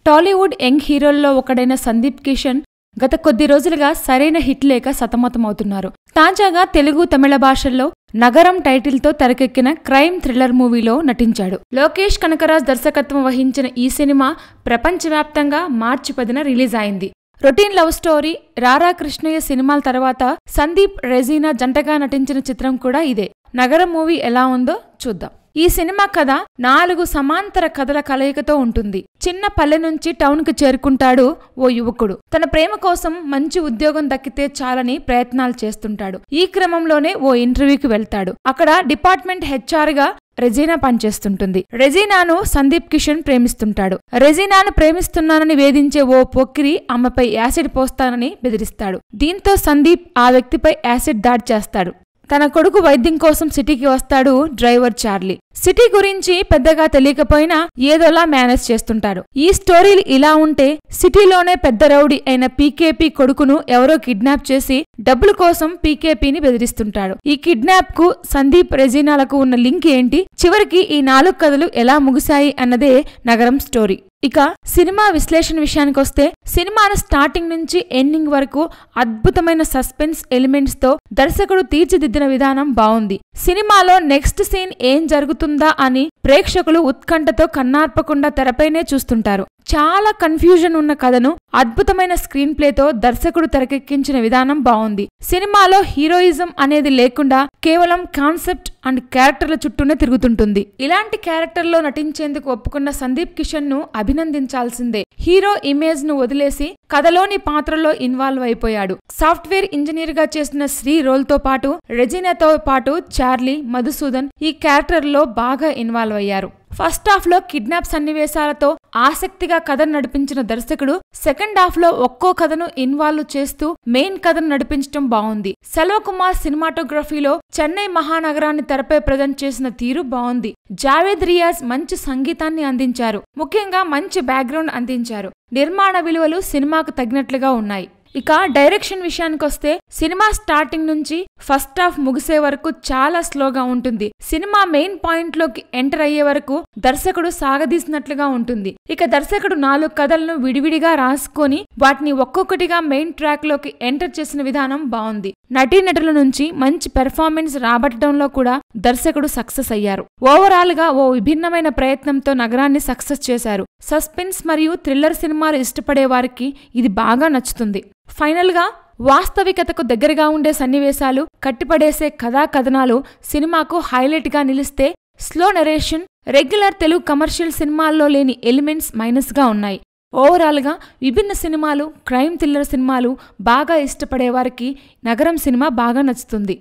Tollywood young హీరోల్లో ఒకడైన Sandeep Kishan గత కొద్ది రోజులుగా సరైన హిట్ లేక సతమతమవుతున్నారు. తాజాగా తెలుగు, తమిళ భాషల్లో నగరం టైటిల్తో తెరకెక్కిన క్రైమ్ థ్రిల్లర్ మూవీలో నటించాడు. లోకేష్ కనకరాజ్ దర్శకత్వం వహించిన ఈ సినిమా ప్రపంచవ్యాప్తంగా మార్చి 10న రిలీజ్ అయింది. రొటీన్ లవ్ స్టోరీ రారా కృష్ణయ్య సినిమాల తర్వాత సందీప్, రెజీనా జంటగా నటించిన చిత్రం కూడా ఇదే. నగరం మూవీ ఎలా ఉందో చూద్దాం. ఈ సినిమా కథ 4 సమాంతర కథల కలయికతో ఉంటుంది. చిన్న పల్లె నుంచి టౌన్కు చేరుకుంటాడు ఓ యువకుడు. తన ప్రేమ కోసం మంచి ఉద్యోగం దక్కితే చాలని ప్రయత్నాలు చేస్తుంటాడు. ఈ క్రమంలోనే ఓ ఇంటర్వ్యూకి వెళ్తాడు. అక్కడ డిపార్ట్మెంట్ హెచ్ఆర్ గా రెజీనా పనిచేస్తుంటుంది. రెజీనాను సందీప్ కిషన్ ప్రేమిస్తుంటాడు. రెజీనాను ప్రేమిస్తున్నానని వేధించే ఓ పొక్కిరి ఆమెపై యాసిడ్ పోస్తానని బెదిరిస్తాడు. దీంతో సందీప్ ఆ వ్యక్తిపై యాసిడ్ దాడి చేస్తాడు. తన కొడుకు వైద్యం కోసం సిటీకి వస్తాడు డ్రైవర్ చార్లీ. సిటీ గురించి పెద్దగా తెలియకపోయినా ఏదోలా మేనేజ్ చేస్తుంటాడు. ఈ స్టోరీలు ఇలా ఉంటే సిటీలోనే పెద్ద రౌడీ అయిన పీకేపీ కొడుకును ఎవరో కిడ్నాప్ చేసి డబ్బుల కోసం పీకేపీని బెదిరిస్తుంటాడు. ఈ కిడ్నాప్ కు సందీప్, రెజీనాలకు ఉన్న లింక్ ఏంటి, చివరికి ఈ 4 కథలు ఎలా ముగిశాయి అన్నదే నగరం స్టోరీ. ఇక సినిమా విశ్లేషణ విషయానికొస్తే, సినిమాను స్టార్టింగ్ నుంచి ఎండింగ్ వరకు అద్భుతమైన సస్పెన్స్ ఎలిమెంట్స్ తో దర్శకుడు తీర్చిదిద్దిన విధానం బావుంది. సినిమాలో నెక్స్ట్ సీన్ ఏం జరుగుతుందా అని ప్రేక్షకులు ఉత్కంఠతో కన్నార్పకుండా తెరపైనే చూస్తుంటారు. చాలా కన్ఫ్యూజన్ ఉన్న కథను అద్భుతమైన స్క్రీన్ ప్లేతో దర్శకుడు తెరకెక్కించిన విధానం బావుంది. సినిమాలో హీరోయిజం అనేది లేకుండా కేవలం కాన్సెప్ట్ అండ్ క్యారెక్టర్ల చుట్టూనే తిరుగుతుంటుంది. ఇలాంటి క్యారెక్టర్లో నటించేందుకు ఒప్పుకున్న సందీప్ కిషన్ ను అభినందించాల్సిందే. హీరో ఇమేజ్ ను వదిలేసి కథలోని పాత్రలో ఇన్వాల్వ్ అయిపోయాడు. సాఫ్ట్వేర్ ఇంజనీర్ గా చేసిన శ్రీ రోల్ తో పాటు రెజీనాతో పాటు చార్లీ, మధుసూదన్ ఈ క్యారెక్టర్ లో బాగా ఇన్వాల్వ్ అయ్యారు. ఫస్ట్ హాఫ్ లో కిడ్నాప్ సన్నివేశాలతో ఆసక్తిగా కథను నడిపించిన దర్శకుడు సెకండ్ హాఫ్ లో ఒక్కో కథను ఇన్వాల్వ్ చేస్తూ మెయిన్ కథను నడిపించడం బాగుంది. సెల్వకుమార్ సినిమాటోగ్రఫీలో చెన్నై మహానగరాన్ని తెరపై ప్రజెంట్ చేసిన తీరు బాగుంది. జావేద్ రియాజ్ మంచి సంగీతాన్ని అందించారు. ముఖ్యంగా మంచి బ్యాక్గ్రౌండ్ అందించారు. నిర్మాణ విలువలు సినిమాకు తగినట్లుగా ఉన్నాయి. ఇక డైరెక్షన్ విషయానికొస్తే, సినిమా స్టార్టింగ్ నుంచి ఫస్ట్ హాఫ్ ముగిసే వరకు చాలా స్లోగా ఉంటుంది. సినిమా మెయిన్ పాయింట్ లోకి ఎంటర్ అయ్యే వరకు దర్శకుడు సాగదీసినట్లుగా ఉంటుంది. ఇక దర్శకుడు 4 కథలను విడివిడిగా రాసుకొని వాటిని ఒక్కొక్కటిగా మెయిన్ ట్రాక్ లోకి ఎంటర్ చేసిన విధానం బాగుంది. నటీనటుల నుంచి మంచి పెర్ఫార్మెన్స్ రాబట్టడంలో కూడా దర్శకుడు సక్సెస్ అయ్యారు. ఓవరాల్ గా ఓ విభిన్నమైన ప్రయత్నంతో నగరాన్ని సక్సెస్ చేశారు. సస్పెన్స్ మరియు థ్రిల్లర్ సినిమాలు ఇష్టపడే వారికి ఇది బాగా నచ్చుతుంది. ఫైనల్ గా వాస్తవికతకు దగ్గరగా ఉండే సన్నివేశాలు, కట్టిపడేసే కథా కథనాలు సినిమాకు హైలైట్ గా నిలిస్తే, slow narration, regular Telugu commercial సినిమాల్లో లేని ఎలిమెంట్స్ మైనస్ గా ఉన్నాయి. ఓవరాల్ గా విభిన్న సినిమాలు, క్రైమ్ థ్రిల్లర్ సినిమాలు బాగా ఇష్టపడే వారికి నగరం సినిమా బాగా నచ్చుతుంది.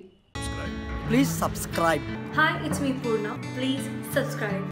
Please subscribe. Hi, it's me Purna. Please subscribe.